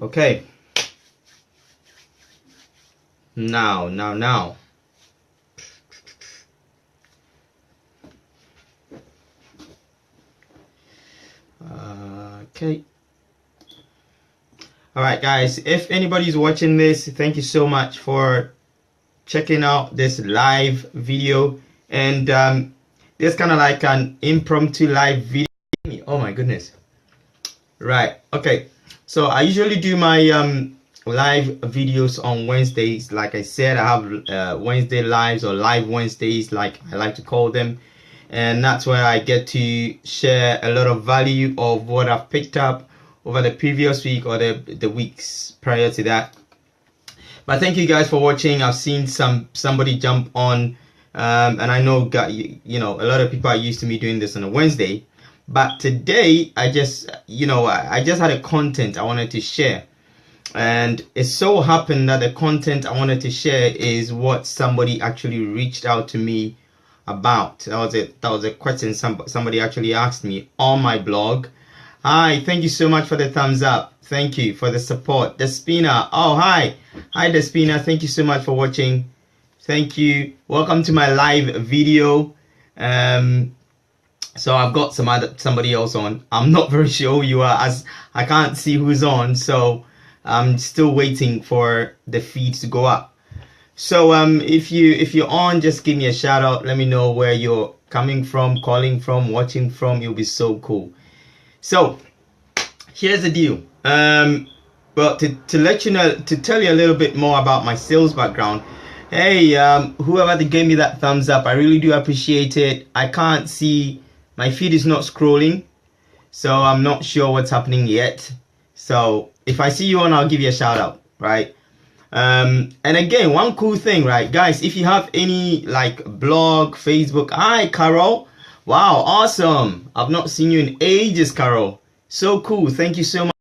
Okay. Now. Okay. All right, guys. If anybody's watching this, thank you so much for checking out this live video. And this kind of like an impromptu live video. Oh my goodness. Right. Okay. So I usually do my live videos on Wednesdays. Like I said, I have Wednesday lives, or live Wednesdays, like I like to call them. And that's where I get to share a lot of value of what I've picked up over the previous week or the weeks prior to that. But thank you guys for watching. I've seen somebody jump on, and I know a lot of people are used to me doing this on a Wednesday. But today I just had a content I wanted to share, and it so happened that the content I wanted to share is what somebody actually reached out to me about. That was a question somebody actually asked me on my blog. Hi, thank you so much for the thumbs up. Thank you for the support. Despina. Oh, hi Despina. Thank you so much for watching. Thank you. Welcome to my live video. So I've got somebody else on. I'm not very sure who you are, as I can't see who's on. So I'm still waiting for the feed to go up. So if you're on, just give me a shout out. Let me know where you're coming from, calling from, watching from. You'll be so cool. So here's the deal. Well, to let you know, to tell you a little bit more about my sales background. Hey, whoever gave me that thumbs up, I really do appreciate it. I can't see, my feed is not scrolling, so I'm not sure what's happening yet. So if I see you on, I'll give you a shout out, right? And again, one cool thing, right, guys, if you have any like blog, Facebook. Hi Carol. Wow, awesome. I've not seen you in ages, Carol. So cool. Thank you so much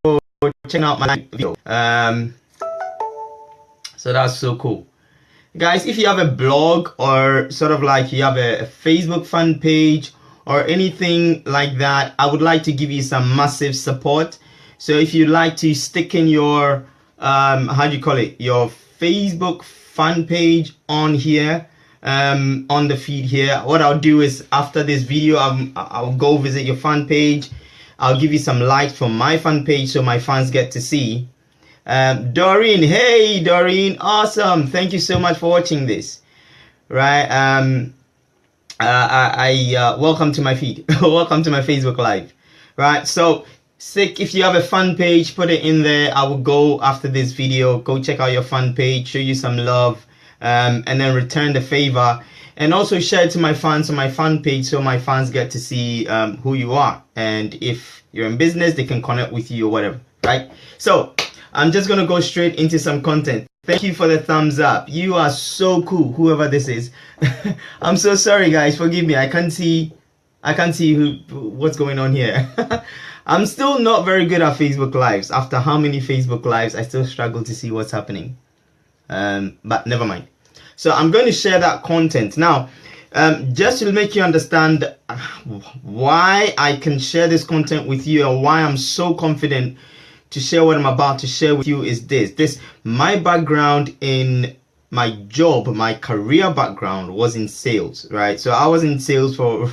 for checking out my video. So that's so cool. Guys, if you have a blog, or sort of like you have a Facebook fan page or anything like that, I would like to give you some massive support. So if you'd like to stick in your your Facebook fan page on here, on the feed here, what I'll do is after this video, I'll go visit your fan page. I'll give you some likes from my fan page so my fans get to see. Doreen, hey Doreen, awesome. Thank you so much for watching this. Right, welcome to my feed. Welcome to my Facebook live. Right, so if you have a fan page, put it in there. I will go after this video, go check out your fan page, show you some love, and then return the favor, and also share it to my fans on my fan page so my fans get to see who you are, and if you're in business, they can connect with you or whatever, right? So I'm just gonna go straight into some content. Thank you for the thumbs up. You are so cool, whoever this is. I'm so sorry guys, forgive me. I can't see what's going on here. I'm still not very good at Facebook lives. After how many Facebook lives, I still struggle to see what's happening. But never mind. So I'm going to share that content now, just to make you understand why I can share this content with you, and why I'm so confident to share what I'm about to share with you is this. My background in my job, my career background was in sales, right? So I was in sales for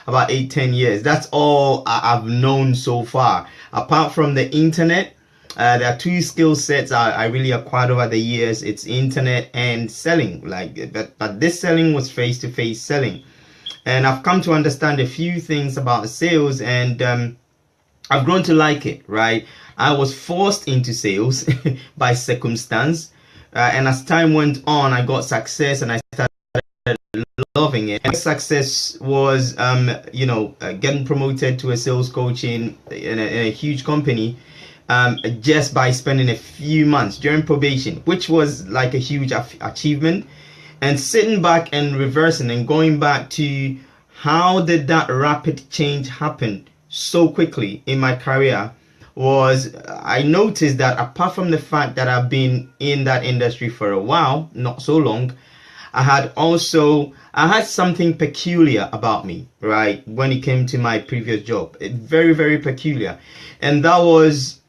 about 8-10 years. That's all I've known so far. Apart from the internet, there are two skill sets I really acquired over the years. It's internet and selling, but this selling was face-to-face selling. And I've come to understand a few things about sales, and I've grown to like it, right? I was forced into sales by circumstance, and as time went on, I got success and I started loving it. And success was, getting promoted to a sales coach in a huge company, just by spending a few months during probation, which was like a huge achievement. And sitting back and reversing and going back to how did that rapid change happen so quickly in my career, was I noticed that apart from the fact that I've been in that industry for a while, not so long, I had something peculiar about me, right? When it came to my previous job, very, very peculiar. And that was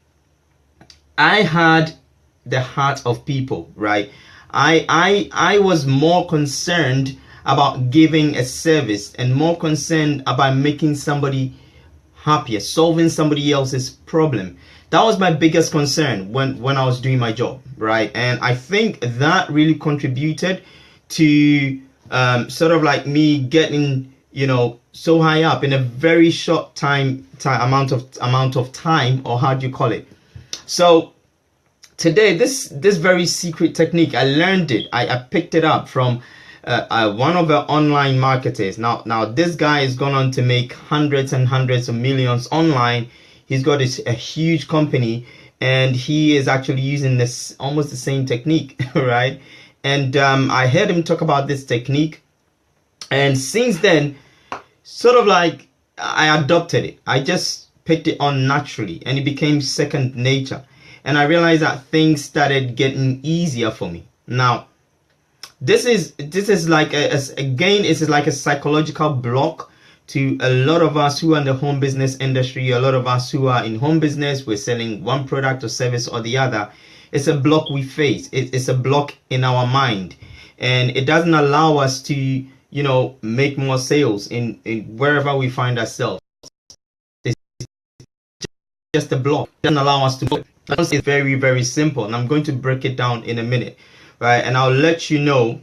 I had the heart of people, right? I was more concerned about giving a service and more concerned about making somebody happier, solving somebody else's problem. That was my biggest concern when I was doing my job, right? And I think that really contributed to sort of like me getting, you know, so high up in a very short amount of time, or how do you call it? So today, this very secret technique, I learned it. I picked it up from one of the online marketers. Now this guy has gone on to make hundreds and hundreds of millions online. He's got a huge company, and he is actually using this almost the same technique, right? And I heard him talk about this technique, and since then, sort of like I adopted it. I just picked it on naturally, and it became second nature. And I realized that things started getting easier for me. Now, this is like a psychological block to a lot of us who are in the home business industry. A lot of us who are in home business, we're selling one product or service or the other. It's a block we face. It's a block in our mind, and it doesn't allow us to, you know, make more sales in wherever we find ourselves. It's just a block. It doesn't allow us to. It's very, very simple, and I'm going to break it down in a minute, right? And I'll let you know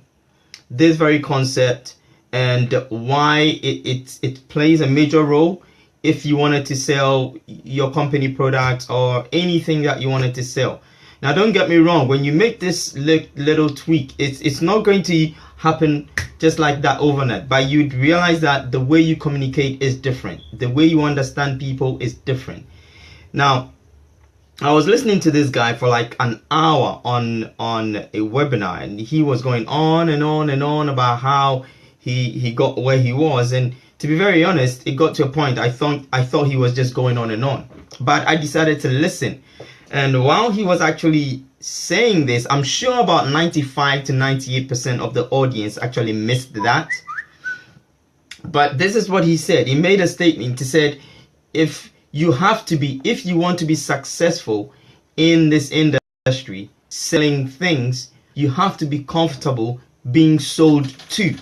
this very concept and why it plays a major role if you wanted to sell your company products or anything that you wanted to sell. Now, don't get me wrong, when you make this little tweak, it's not going to happen just like that overnight, but you'd realize that the way you communicate is different. The way you understand people is different. Now, I was listening to this guy for like an hour on a webinar, and he was going on and on and on about how he got where he was. And to be very honest, it got to a point I thought he was just going on and on. But I decided to listen. And while he was actually saying this, I'm sure about 95 to 98% of the audience actually missed that. But this is what he said. He made a statement. He said, if you want to be successful in this industry, selling things, you have to be comfortable being sold to,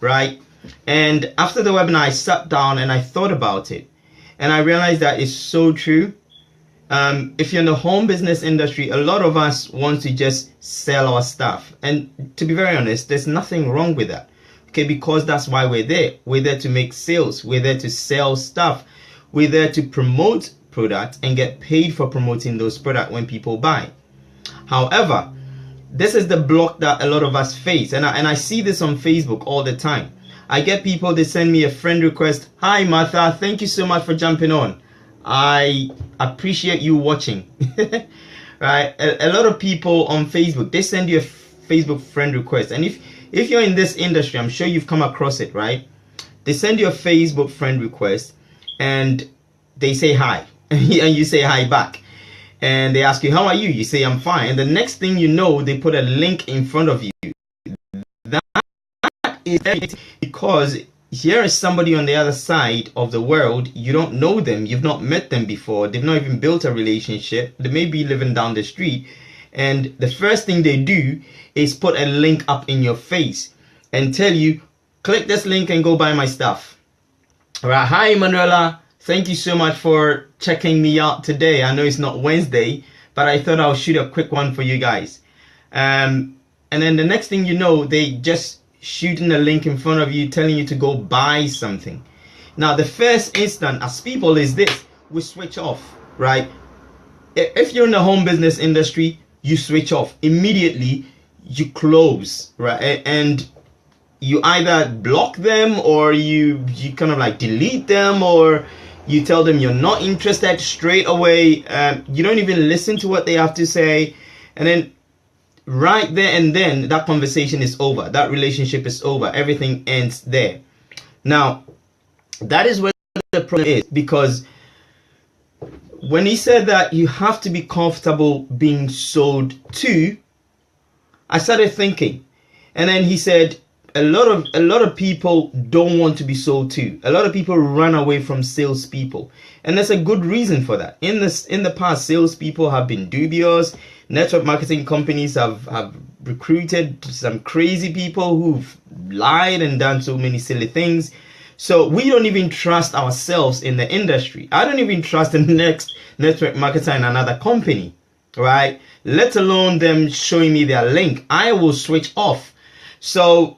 right? And after the webinar, I sat down and I thought about it, and I realized that it's so true. If you're in the home business industry, a lot of us want to just sell our stuff, and to be very honest, there's nothing wrong with that, okay? Because that's why we're there. We're there to make sales. We're there to sell stuff. We're there to promote products and get paid for promoting those products when people buy. However, this is the block that a lot of us face, and I see this on Facebook all the time. I get people, they send me a friend request. Hi Martha, thank you so much for jumping on. I appreciate you watching. Right? A lot of people on Facebook, they send you a Facebook friend request, and if you're in this industry, I'm sure you've come across it, right? They send you a Facebook friend request, and they say hi, and you say hi back, and they ask you, how are you? You say, I'm fine. And the next thing you know, they put a link in front of you. That is because here is somebody on the other side of the world. You don't know them, you've not met them before, they've not even built a relationship, they may be living down the street, and the first thing they do is put a link up in your face and tell you, click this link and go buy my stuff. All right, hi Manuela, thank you so much for checking me out today. I know it's not Wednesday, but I thought I'll shoot a quick one for you guys. And then the next thing you know, they just shooting a link in front of you telling you to go buy something. Now, the first instant as people is this: we switch off, right? If you're in the home business industry, you switch off immediately, you close, right? And you either block them, or you kind of like delete them, or you tell them you're not interested straight away. You don't even listen to what they have to say, and then right there and then that conversation is over, that relationship is over, everything ends there. Now, that is where the problem is, because when he said that you have to be comfortable being sold to, I started thinking, and then he said, a lot of people don't want to be sold to. A lot of people run away from salespeople, and there's a good reason for that. In the past, salespeople have been dubious. Network marketing companies have recruited some crazy people who've lied and done so many silly things. So we don't even trust ourselves in the industry. I don't even trust the next network marketer in another company, right? Let alone them showing me their link. I will switch off. So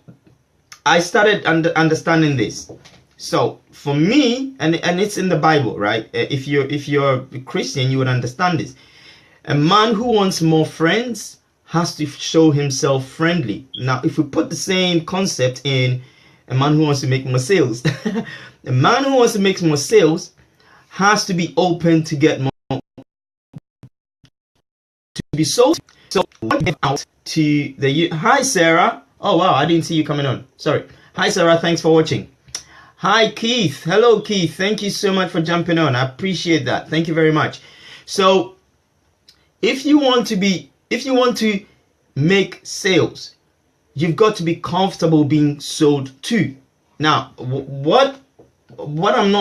I started understanding this. So for me, and it's in the Bible, right? If you're a Christian, you would understand this. A man who wants more friends has to show himself friendly. Now, if we put the same concept in a man who wants to make more sales, a man who wants to make more sales has to be open to get more, to be sold. So out to the hi Sarah. Oh wow, I didn't see you coming on. Sorry. Hi Sarah, thanks for watching. Hi Keith. Hello Keith. Thank you so much for jumping on. I appreciate that. Thank you very much. So if you want to make sales, you've got to be comfortable being sold to. Now, what I'm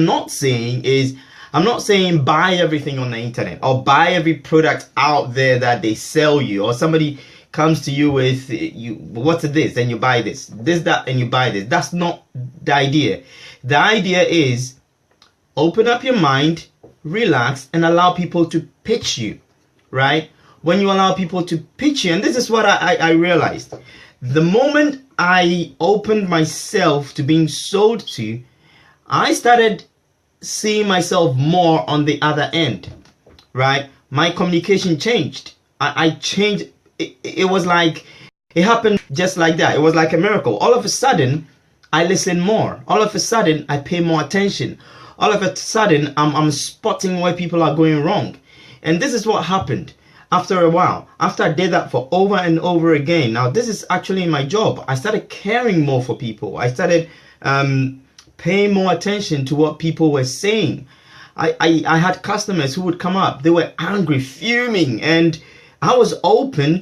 not saying is, I'm not saying buy everything on the internet or buy every product out there that they sell you, or somebody comes to you with what's this and you buy this, that and you buy this. That's not the idea. The idea is open up your mind, relax, and allow people to pitch you. Right? When you allow people to pitch you, and this is what I realized. The moment I opened myself to being sold to, I started seeing myself more on the other end. Right? My communication changed. I changed. It was like, it happened just like that. It was like a miracle. All of a sudden, I listen more. All of a sudden, I pay more attention. All of a sudden, I'm spotting where people are going wrong. And this is what happened after a while. After I did that for over and over again. Now, this is actually my job. I started caring more for people. I started paying more attention to what people were saying. I had customers who would come up. They were angry, fuming, and I was open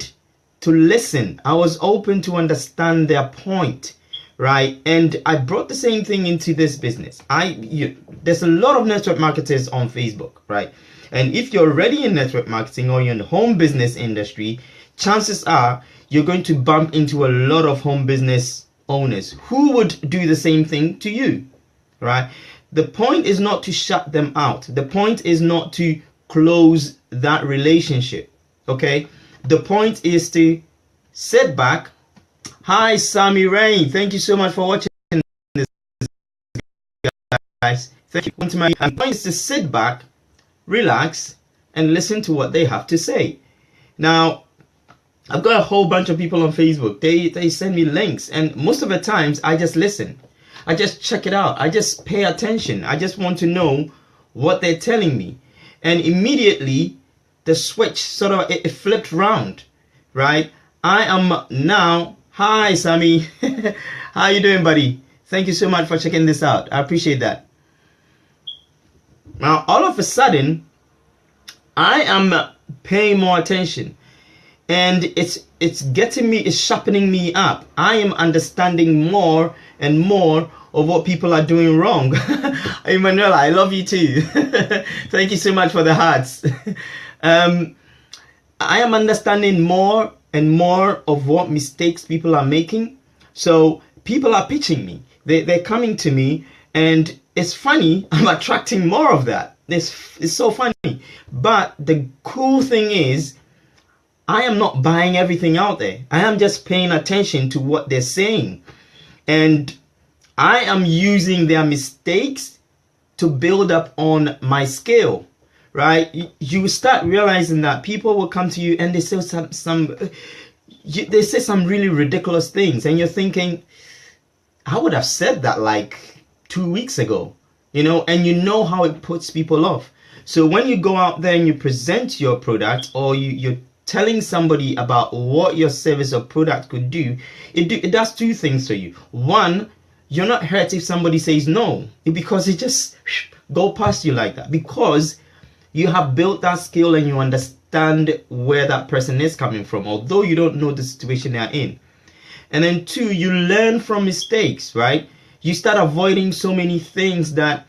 to listen. I was open to understand their point, right? And I brought the same thing into this business. There's a lot of network marketers on Facebook, right? And if you're already in network marketing or you're in the home business industry, chances are you're going to bump into a lot of home business owners who would do the same thing to you, right? The point is not to shut them out. The point is not to close that relationship, okay? The point is to sit back. Hi, Sammy Rain. Thank you so much for watching this, guys. Thank you. The point is to sit back, relax, and listen to what they have to say. Now, I've got a whole bunch of people on Facebook. They send me links, and most of the times I just listen. I just check it out. I just pay attention. I just want to know what they're telling me. And immediately the switch sort of it flipped round, right? I am now, hi Sammy. How you doing, buddy? Thank you so much for checking this out. I appreciate that. Now, all of a sudden, I am paying more attention, and it's getting me, it's sharpening me up. I am understanding more and more of what people are doing wrong. Emanuela, I love you too. Thank you so much for the hearts. I am understanding more and more of what mistakes people are making. So people are pitching me. They're coming to me, and it's funny, I'm attracting more of that. It's so funny. But the cool thing is, I am not buying everything out there. I am just paying attention to what they're saying. And I am using their mistakes to build up on my skill, right? You start realizing that people will come to you and they say they say some really ridiculous things. And you're thinking, I would have said that like 2 weeks ago, and you know how it puts people off. So when you go out there and you present your product, or you're telling somebody about what your service or product could do, it does two things for you. One, you're not hurt if somebody says no, because it just go past you like that, because you have built that skill and you understand where that person is coming from, although you don't know the situation they're in. And then 2, you learn from mistakes, right? You start avoiding so many things that,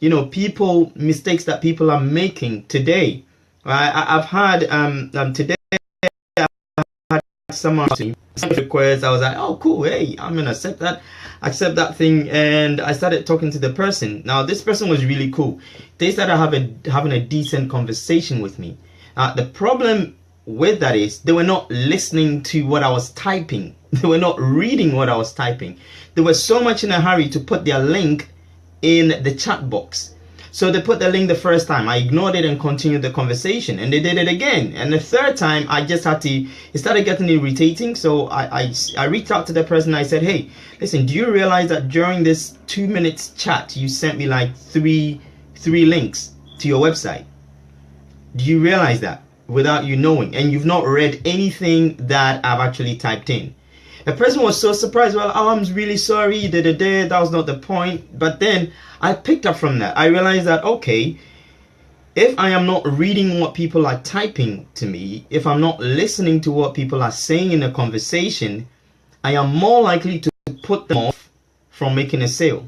mistakes that people are making today. Right? I've had today someone request. I was like, oh cool, hey, I'm gonna accept that thing, and I started talking to the person. Now this person was really cool. They started having a decent conversation with me. The problem with that is they were not listening to what I was typing. They were not reading what I was typing. They were so much in a hurry to put their link in the chat box. So they put the link the first time, I ignored it and continued the conversation, and they did it again. And the third time, I just had to, it started getting irritating. So I reached out to the person. I said, hey, listen, do you realize that during this 2 minutes chat, you sent me like three links to your website? Do you realize that without you knowing? And you've not read anything that I've actually typed in. The person was so surprised. Well, oh, I'm really sorry. That was not the point. But then I picked up from that. I realized that, okay, if I am not reading what people are typing to me, if I'm not listening to what people are saying in a conversation, I am more likely to put them off from making a sale.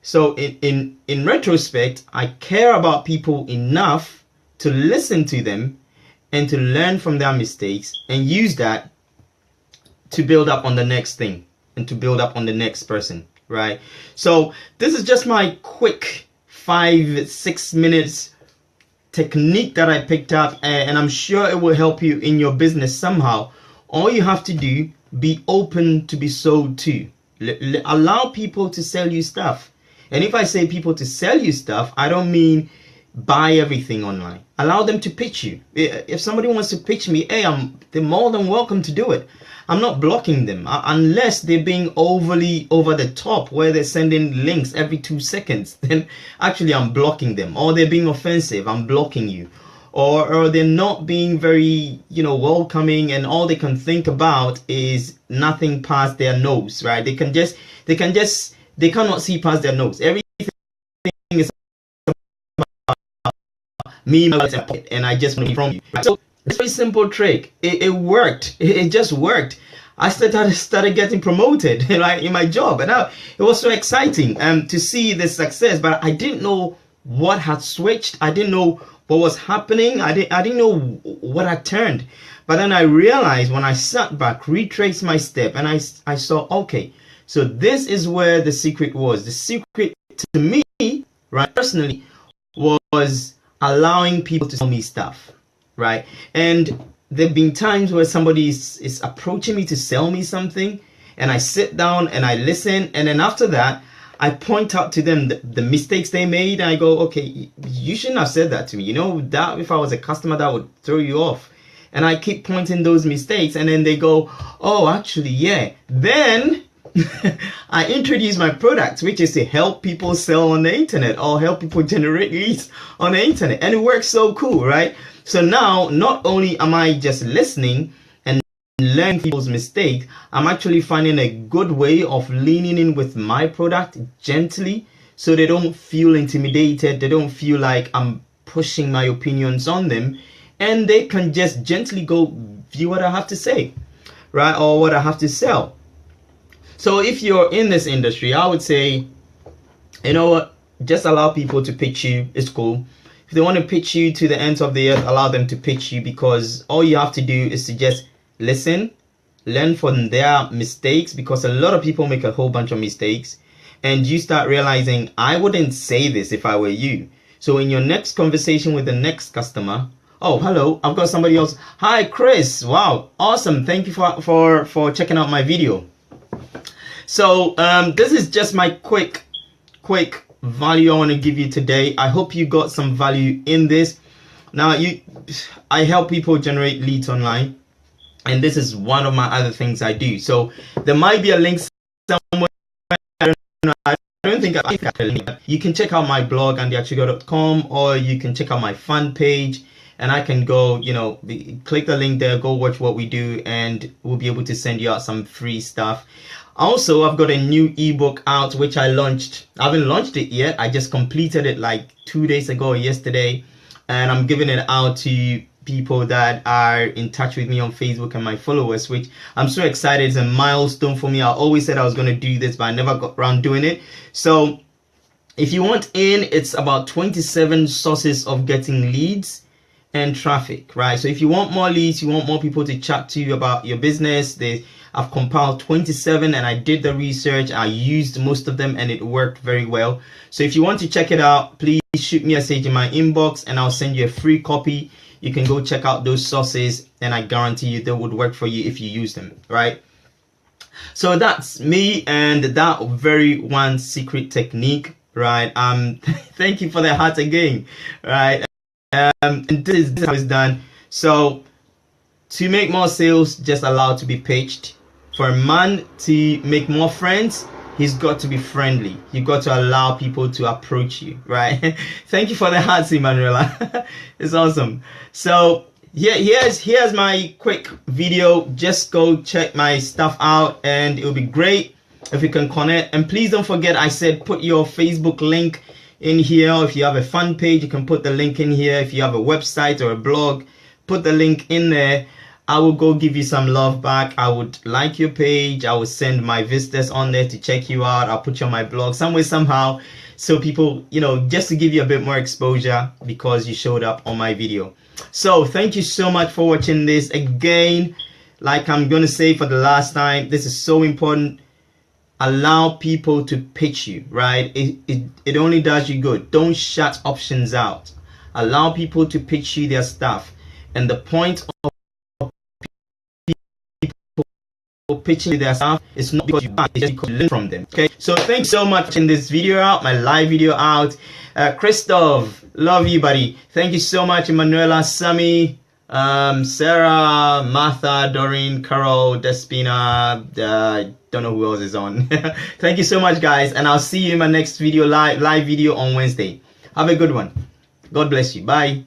So in retrospect, I care about people enough to listen to them and to learn from their mistakes and use that to build up on the next thing and to build up on the next person, right? So this is just my quick 5-6 minutes technique that I picked up, and I'm sure it will help you in your business somehow. All you have to do, be open to be sold to. Allow people to sell you stuff. And if I say people to sell you stuff, I don't mean buy everything online. Allow them to pitch you. If somebody wants to pitch me, hey, they're more than welcome to do it. I'm not blocking them unless they're being overly over the top, where they're sending links every 2 seconds. Then actually I'm blocking them. Or they're being offensive, I'm blocking you. Or they're not being very, welcoming, and all they can think about is nothing past their nose, right? They cannot see past their nose. Everything is me, and I just want to be from you. So it's a very simple trick. It worked. It just worked. I started getting promoted in my job, and it was so exciting to see the success. But I didn't know what had switched. I didn't know what was happening. I didn't know what had turned. But then I realized when I sat back, retraced my step, and I saw, okay, so this is where the secret was. The secret to me, right, personally, was allowing people to tell me stuff, right? And there have been times where somebody is approaching me to sell me something, and I sit down and I listen, and then after that, I point out to them the mistakes they made, and I go, okay, you shouldn't have said that to me. That if I was a customer, that would throw you off. And I keep pointing those mistakes, and then they go, oh, actually, yeah. Then I introduce my product, which is to help people sell on the internet or help people generate leads on the internet. And it works so cool, right? So now, not only am I just listening and learning people's mistakes, I'm actually finding a good way of leaning in with my product gently, so they don't feel intimidated. They don't feel like I'm pushing my opinions on them, and they can just gently go view what I have to say, right? Or what I have to sell. So if you're in this industry, I would say, you know what, just allow people to pitch you. It's cool. If they want to pitch you to the ends of the earth, allow them to pitch you, because all you have to do is to just listen, learn from their mistakes, because a lot of people make a whole bunch of mistakes, and you start realizing, I wouldn't say this if I were you. So in your next conversation with the next customer, oh, hello, I've got somebody else. Hi, Chris. Wow, awesome. Thank you for checking out my video. So this is just my quick value I want to give you today. I hope you got some value in this. Now, I help people generate leads online, and this is one of my other things I do. So there might be a link somewhere. I don't think I have a link. You can check out my blog, andyachigo.com, or you can check out my fan page, and I can go, click the link there, go watch what we do, and we'll be able to send you out some free stuff. Also, I've got a new ebook out, which I launched. I haven't launched it yet. I just completed it like 2 days ago or yesterday, and I'm giving it out to people that are in touch with me on Facebook and my followers, which I'm so excited. It's a milestone for me. I always said I was going to do this, but I never got around doing it. So if you want in, it's about 27 sources of getting leads and traffic, right? So if you want more leads, you want more people to chat to you about your business, I've compiled 27 and I did the research. I used most of them and it worked very well. So if you want to check it out, please shoot me a message in my inbox and I'll send you a free copy. You can go check out those sources and I guarantee you they would work for you if you use them, right? So that's me and that very one secret technique, right? Thank you for the heart again, right? And this is how it's done. So to make more sales, just allow to be pitched. For a man to make more friends, he's got to be friendly. You've got to allow people to approach you, right? Thank you for the hearts, Emanuela. It's awesome. So yeah, here's my quick video. Just go check my stuff out and it'll be great if you can connect. And please don't forget, I said put your Facebook link in here. If you have a fan page, you can put the link in here. If you have a website or a blog, put the link in there. I will go give you some love back. I would like your page. I will send my visitors on there to check you out. I'll put you on my blog some way, somehow, so people, you know, just to give you a bit more exposure because you showed up on my video. So thank you so much for watching this. Again, like I'm going to say for the last time, this is so important. Allow people to pitch you, right? It only does you good. Don't shut options out. Allow people to pitch you their stuff. And the point of pitching their stuff is not because you buy, it's just because you learn from them. Okay, so thanks so much in this video out, my live video out. Christoph, love you, buddy. Thank you so much, Emanuela, Sammy, Sarah, Martha, Doreen, Carol, Despina, don't know who else is on. Thank you so much, guys, and I'll see you in my next video, live video on Wednesday. Have a good one. God bless you. Bye.